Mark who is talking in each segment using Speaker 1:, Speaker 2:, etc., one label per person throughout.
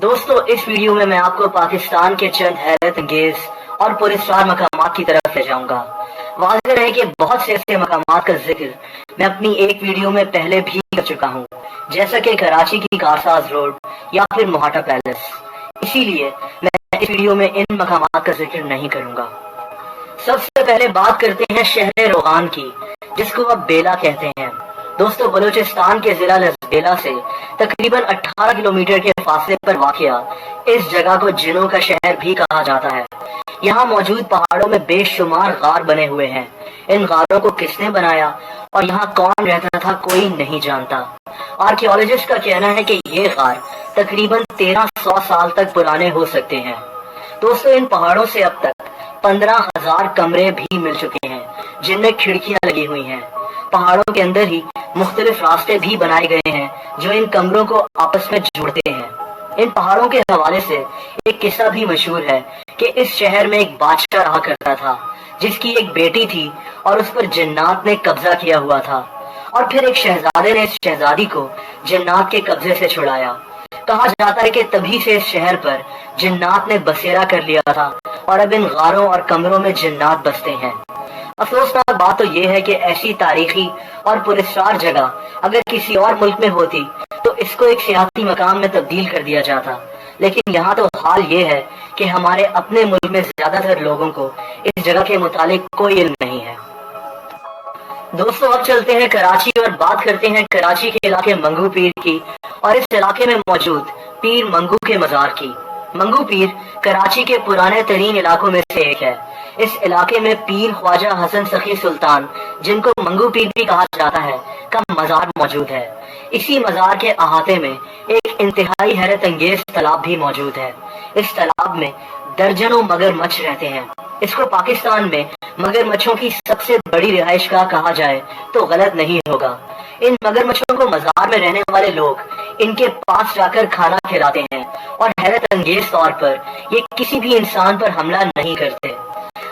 Speaker 1: दोस्तों, इस वीडियो में मैं आपको पाकिस्तान के चंद हैरत अंगेज और पुरस्कार मकामात की तरफ ले जाऊंगा। वाज़ेह है कि बहुत से ऐसे मकामात का जिक्र मैं अपनी एक वीडियो में पहले भी कर चुका हूं, जैसा कि कराची की कारसाज रोड या फिर मोहाटा पैलेस। इसीलिए मैं इस वीडियो में इन मकामात का जिक्र नहीं करूंगा। सबसे पहले बात करते हैं शहर रोगान की, जिसको अब बेला कहते हैं। दोस्तों, बलूचिस्तान के जिला लसबेला से तकरीबन 18 किलोमीटर के फासले पर वाक़या इस जगह को जिनों का शहर भी कहा जाता है। यहाँ मौजूद पहाड़ों में बेशुमार गार बने हुए हैं। इन गारों को किसने बनाया और यहाँ कौन रहता था, कोई नहीं जानता। आर्कियोलॉजिस्ट का कहना है कि ये गार तकरीबन 1300 साल तक पुराने हो सकते हैं। दोस्तों, इन पहाड़ों से अब तक 15,000 कमरे भी मिल चुके हैं, जिनमें खिड़कियां लगी हुई हैं। पहाड़ों के अंदर ही मुख्तलिफ रास्ते भी बनाए गए हैं जो इन कमरों को आपस में जोड़ते हैं। इन पहाड़ों के हवाले से एक किस्सा भी मशहूर है कि इस शहर में एक बादशाह रहा करता था, जिसकी एक बेटी थी और उस पर जिन्नात ने कब्जा किया हुआ था। और फिर एक शहजादे ने इस शहजादी को जिन्नात के कब्जे से छुड़ाया। कहा जाता है कि तभी से इस शहर पर जिन्नात ने बसेरा कर लिया था और अब इन गारों और कमरों में जिन्नात बसते हैं। अफसोसनाक बात तो यह है कि ऐसी तारीखी और पुरस्कार जगह अगर किसी और मुल्क में होती तो इसको एक सियासी मकाम में तब्दील कर दिया जाता, लेकिन यहाँ तो हाल ये है कि हमारे अपने मुल्क में ज्यादातर लोगों को इस जगह के मुतालिक कोई इल्म नहीं है। दोस्तों, अब चलते हैं कराची और बात करते हैं कराची के इलाके मंगू पीर की और इस इलाके में मौजूद पीर मंगू के मजार की। मंगू पीर कराची के पुराने तरीन इलाकों में से एक है। इस इलाके में पीर ख्वाजा हसन सखी सुल्तान, जिनको मंगू पीर भी कहा जाता है, का मजार मौजूद है। इसी मजार के अहाते में एक इंतहाई हैरत अंगेज तालाब भी मौजूद है। इस तालाब में दर्जनों मगरमच्छ रहते हैं। इसको पाकिस्तान में मगरमच्छों की सबसे बड़ी रिहाइशगाह कहा जाए तो गलत नहीं होगा। इन मगरमच्छों को मजार में रहने वाले लोग इनके पास जाकर खाना खिलाते हैं और हैरत अंगेज तौर पर ये किसी भी इंसान पर हमला नहीं करते।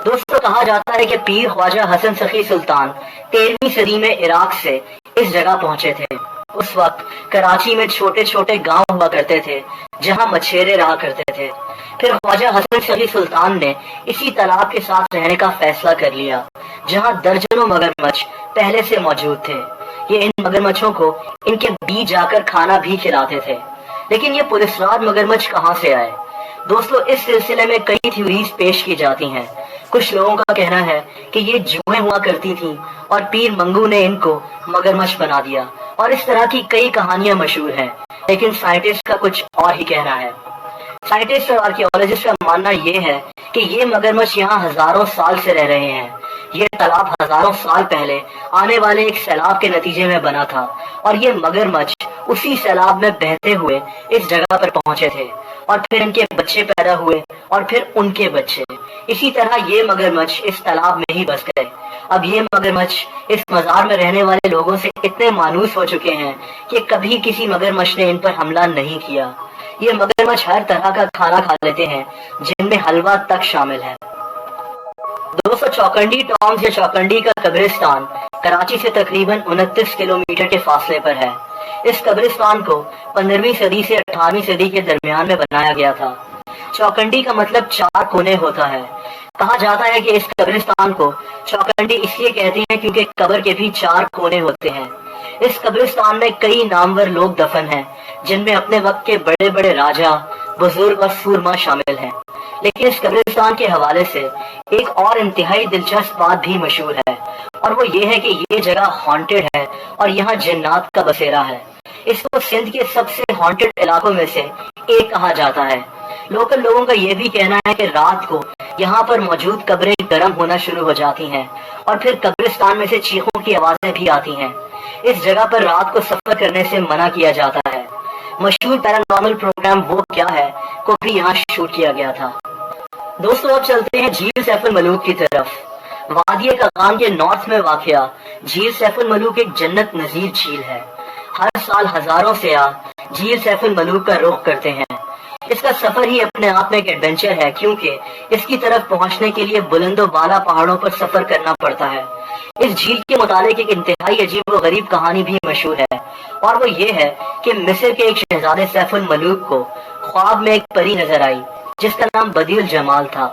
Speaker 1: दोस्तों, कहा जाता है कि पीर ख्वाजा हसन सखी सुल्तान 13वीं सदी में इराक से इस जगह पहुंचे थे। उस वक्त कराची में छोटे छोटे गांव हुआ करते थे जहां मछेरे रहा करते थे। फिर ख्वाजा हसन सखी सुल्तान ने इसी तालाब के साथ रहने का फैसला कर लिया, जहां दर्जनों मगरमच्छ पहले से मौजूद थे। ये इन मगरमच्छों को इनके बीच जाकर खाना भी खिलाते थे। लेकिन ये पुरस्कार मगरमच्छ कहाँ से आए? दोस्तों, इस सिलसिले में कई थ्योरीज पेश की जाती हैं। कुछ लोगों का कहना है कि ये जुएं हुआ करती थीं और पीर मंगू ने इनको मगरमच्छ बना दिया, और इस तरह की कई कहानियां मशहूर हैं। लेकिन साइंटिस्ट का कुछ और ही कहना है। साइंटिस्ट और आर्कियोलॉजिस्ट का मानना यह है कि ये मगरमच्छ यहाँ हजारों साल से रह रहे हैं। ये तालाब हजारों साल पहले आने वाले एक सैलाब के नतीजे में बना था और ये मगरमच्छ उसी सैलाब में बहते हुए इस जगह पर पहुंचे थे और फिर इनके बच्चे पैदा हुए और फिर उनके बच्चे। इसी तरह ये मगरमच्छ इस तालाब में ही बस गए। अब ये मगरमच्छ इस मजार में रहने वाले लोगों से इतने मानूस हो चुके हैं कि कभी किसी मगरमच्छ ने इन पर हमला नहीं किया। ये मगरमच्छ हर तरह का खाना खा लेते हैं, जिनमें हलवा तक शामिल है। दोस्तों, चौकंडी टॉम्स या चौकंडी का कब्रिस्तान कराची से तकरीबन 29 किलोमीटर के फासले पर है। इस कब्रिस्तान को 15वीं सदी से 18वीं सदी के दरमियान में बनाया गया था। चौकंडी का मतलब 4 कोने होता है। कहा जाता है कि इस कब्रिस्तान को चौकंडी इसलिए कहते हैं क्योंकि कब्र के भी 4 कोने होते हैं। इस कब्रिस्तान में कई नामवर लोग दफन हैं, जिनमें अपने वक्त के बड़े बड़े राजा, बुजुर्ग और सूरमा शामिल हैं। लेकिन इस कब्रिस्तान के हवाले से एक और इंतहाई दिलचस्प बात भी मशहूर है, और वो ये है कि ये जगह हॉन्टेड है और यहाँ जिन्नात का बसेरा है। इसको सिंध के सबसे हॉन्टेड इलाकों में से एक कहा जाता है। लोकल लोगों का यह भी कहना है कि रात को यहाँ पर मौजूद कब्रें गर्म होना शुरू हो जाती हैं और फिर कब्रिस्तान में से चीखों की आवाजें भी आती हैं। इस जगह पर रात को सफर करने से मना किया जाता है। मशहूर पैरानॉर्मल प्रोग्राम वो क्या है को भी यहाँ शूट किया गया था। दोस्तों, अब चलते हैं झील सैफुल मलूक की तरफ। वादिये कगान के नॉर्थ में वाक़या झील सैफुल मलूक एक जन्नत नजीर झील है। हर साल हजारों सयाह झील सैफुल मलूक का रुख करते हैं। इसका सफर ही अपने आप में एक एडवेंचर है, क्योंकि इसकी तरफ पहुंचने के लिए बुलंदो बाला पहाड़ों पर सफर करना पड़ता है। इस झील के मुतालिक एक इंतहाई अजीब व गरीब कहानी भी मशहूर है, और वो ये है कि मिस्र के एक शहजादे सैफुल मलूक को خواب میں ایک پری نظر آئی جس کا نام بدی الجمال تھا۔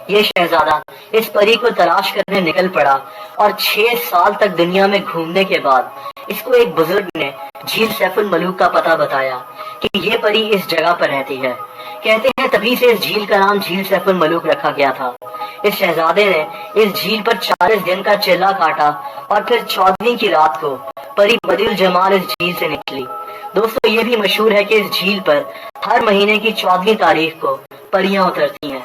Speaker 1: یہ شہزادہ اس پری کو تلاش کرنے نکل پڑا اور 6 سال تک دنیا میں گھومنے کے بعد اس کو ایک بزرگ نے جھیل سیف الملوک کا پتہ بتایا کہ یہ پری اس جگہ پر رہتی ہے۔ کہتے ہیں تبھی سے اس جھیل کا نام جھیل سیف الملوک رکھا گیا تھا۔ اس شہزادے نے اس جھیل پر 40 دن کا چلہ کاٹا اور پھر 14ویں کی رات کو پری بدی الجمال اس جھیل سے نکلی۔ دوستو یہ بھی مشہور ہے کہ اس جھیل پر ہر مہینے کی 14ویں تاریخ کو پریاں اترتی ہیں۔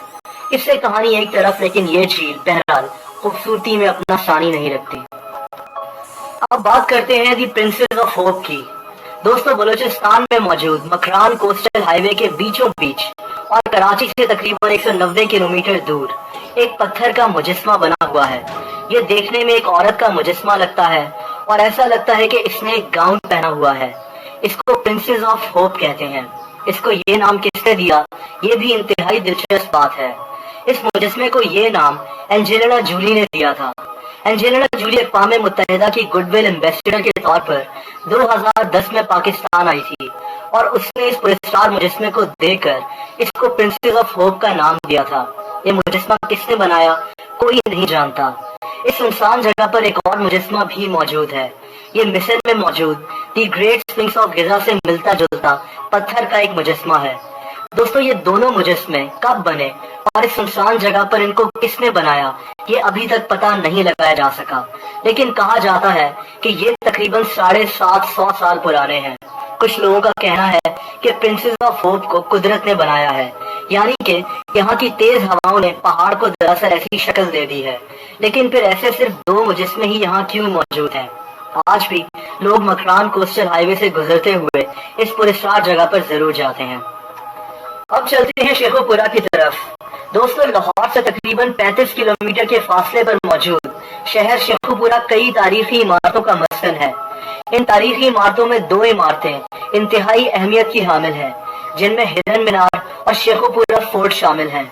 Speaker 1: اس سے کہانی ایک طرف، لیکن یہ جھیل بہرحال خوبصورتی میں اپنا ثانی نہیں رکھتی۔ اب بات کرتے ہیں دی پرنسز آف ہوپ کی۔ دوستو بلوچستان میں موجود مکران کوسٹل ہائی وے کے بیچوں بیچ اور کراچی سے تقریباً 190 کلومیٹر دور ایک پتھر کا مجسمہ بنا ہوا ہے۔ یہ دیکھنے میں ایک عورت کا مجسمہ لگتا ہے اور ایسا لگتا ہے کہ اس نے ایک گاؤن پہنا ہوا ہے۔ اس کو پرنسز آف ہوپ کہتے ہیں۔ اس کو یہ نام کس نے دیا، یہ بھی انتہائی دلچسپ بات ہے۔ اس مجسمے کو یہ نام اینجلینا جولی نے دیا تھا۔ اینجلینا جولی اقوام متحدہ کی گڈ ول ایمبیسڈر کے طور پر 2010 میں پاکستان آئی تھی اور اس نے اس پرستار مجسمے کو دیکھ کر اس کو پرنسز آف ہوپ کا نام دیا تھا۔ یہ مجسمہ کس نے بنایا کوئی نہیں جانتا۔ اس سنسان جگہ پر ایک اور مجسمہ بھی موجود ہے۔ یہ مصر میں موجود دی گریٹ اسفنکس آف غزہ سے ملتا جلتا پتھر کا ایک مجسمہ ہے۔ دوستو یہ دونوں مجسمے کب بنے اور اس سنسان جگہ پر ان کو کس نے بنایا یہ ابھی تک پتہ نہیں لگایا جا سکا، لیکن کہا جاتا ہے کہ یہ تقریباً 750 سال پرانے ہیں۔ کچھ لوگوں کا کہنا ہے کہ پرنسز آف ہوپ کو قدرت نے بنایا ہے، یعنی کہ یہاں کی تیز ہواؤں نے پہاڑ کو دراصل ایسی شکل دے دی ہے۔ لیکن پھر ایسے صرف 2 مجسمے ہی یہاں کیوں موجود ہیں؟ آج بھی لوگ مکران کوسٹل ہائی وے سے گزرتے ہوئے اس پراسرار جگہ پر ضرور جاتے ہیں۔ اب چلتے ہیں شیخو پورہ کی طرف۔ دوستو لاہور سے تقریباً 35 کلومیٹر کے فاصلے پر موجود شہر شیخو پورہ کئی تاریخی عمارتوں کا مسکن ہے۔ ان تاریخی عمارتوں میں 2 عمارتیں انتہائی اہمیت کی حامل ہیں، جن میں ہرن مینار اور شیخو پورہ فورٹ شامل ہیں۔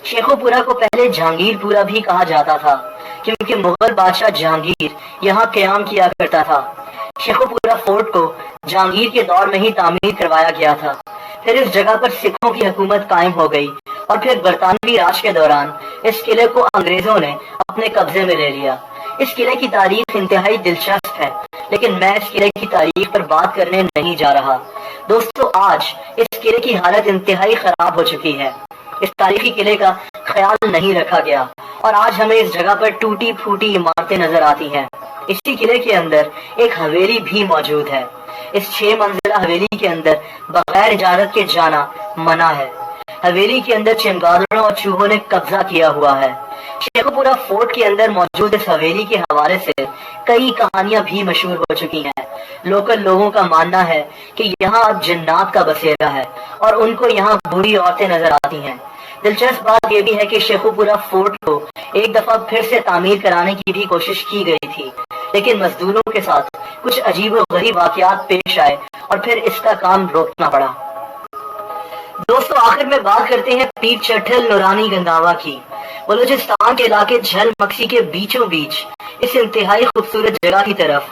Speaker 1: شیخو پورہ کو پہلے جہانگیر پورہ بھی کہا جاتا تھا کیونکہ مغل بادشاہ جہانگیر یہاں قیام کیا کرتا تھا۔ شیخو پورہ فورٹ کو جہانگیر کے دور میں ہی تعمیر کروایا گیا تھا۔ پھر اس جگہ پر سکھوں کی حکومت قائم ہو گئی اور پھر برطانوی راج کے دوران اس قلعے کو انگریزوں نے اپنے قبضے میں لے لیا۔ اس قلعے کی تاریخ انتہائی دلچسپ ہے، لیکن میں اس قلعے کی تاریخ پر بات کرنے نہیں جا رہا۔ دوستو آج اس قلعے کی حالت انتہائی خراب ہو چکی ہے۔ اس تاریخی قلعے کا خیال نہیں رکھا گیا اور آج ہمیں اس جگہ پر ٹوٹی پھوٹی عمارتیں نظر آتی ہیں۔ اسی قلعے کے اندر ایک حویلی بھی موجود ہے۔ اس 6 منزلہ حویلی کے اندر بغیر اجازت کے جانا منع ہے۔ حویلی کے اندر چمگادڑوں اور چوہوں نے قبضہ کیا ہوا ہے۔ شیخو پورہ فورٹ کے اندر موجود اس حویلی کے حوالے سے کئی کہانیاں بھی مشہور ہو چکی ہیں۔ لوکل لوگوں کا ماننا ہے کہ یہاں اب جنات کا بسیرا ہے اور ان کو یہاں بوڑھی عورتیں نظر آتی ہیں۔ دلچسپ بات یہ بھی ہے کہ شیخو پورہ فورٹ کو ایک دفعہ پھر سے تعمیر کرانے کی بھی کوشش کی گئی تھی، لیکن مزدوروں کے ساتھ کچھ عجیب و غریب واقعات پیش آئے اور پھر اس کا کام روکنا پڑا۔ دوستو آخر میں بات کرتے ہیں پیر چٹھل نورانی گنداوا کی۔ بلوچستان کے علاقے جھل مکسی کے بیچوں بیچ اس انتہائی خوبصورت جگہ کی طرف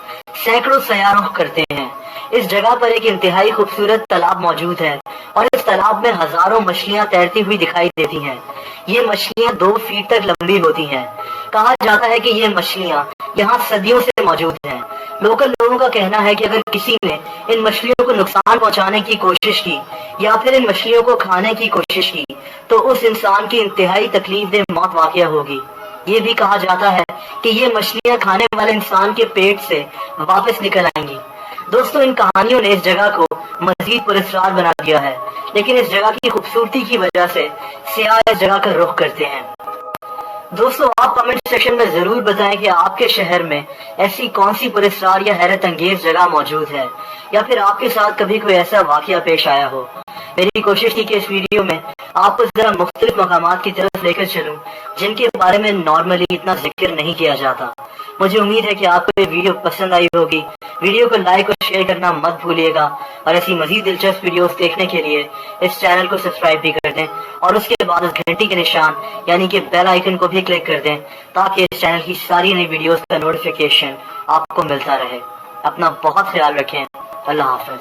Speaker 1: سینکڑوں سیاح رخ کرتے ہیں۔ اس جگہ پر ایک انتہائی خوبصورت تالاب موجود ہے اور اس تالاب میں ہزاروں مچھلیاں تیرتی ہوئی دکھائی دیتی ہیں۔ یہ مچھلیاں 2 فیٹ تک لمبی ہوتی ہیں۔ کہا جاتا ہے کہ یہ مچھلیاں یہاں صدیوں سے موجود ہیں۔ لوکل لوگوں کا کہنا ہے کہ اگر کسی نے ان مچھلیوں کو نقصان پہنچانے کی کوشش کی یا پھر ان مچھلیوں کو کھانے کی کوشش کی تو اس انسان کی انتہائی تکلیف دہ موت واقع ہوگی۔ یہ بھی کہا جاتا ہے کہ یہ مچھلیاں کھانے والے انسان کے پیٹ سے واپس نکل آئیں گی۔ دوستو ان کہانیوں نے اس جگہ کو مزید پراسرار بنا دیا ہے، لیکن اس جگہ کی خوبصورتی کی وجہ سے سیاح اس جگہ کا رخ کرتے ہیں۔ دوستو آپ کمنٹ سیکشن میں ضرور بتائیں کہ آپ کے شہر میں ایسی کون سی پراسرار یا حیرت انگیز جگہ موجود ہے، یا پھر آپ کے ساتھ کبھی کوئی ایسا واقعہ پیش آیا ہو۔ میری کوشش تھی کہ اس ویڈیو میں آپ کو ذرا مختلف مقامات کی طرف لے کر چلوں جن کے بارے میں نارملی اتنا ذکر نہیں کیا جاتا۔ مجھے امید ہے کہ آپ کو یہ ویڈیو پسند آئی ہوگی۔ ویڈیو کو لائک اور شیئر کرنا مت بھولیے گا، اور ایسی مزید دلچسپ ویڈیوز دیکھنے کے لیے اس چینل کو سبسکرائب بھی کر دیں اور اس کے بعد اس گھنٹی کے نشان یعنی کہ بیل آئیکن کو بھی کلک کر دیں تاکہ اس چینل کی ساری نئی ویڈیوز کا نوٹیفیکیشن آپ کو ملتا رہے۔ اپنا بہت خیال رکھیں۔ اللہ حافظ۔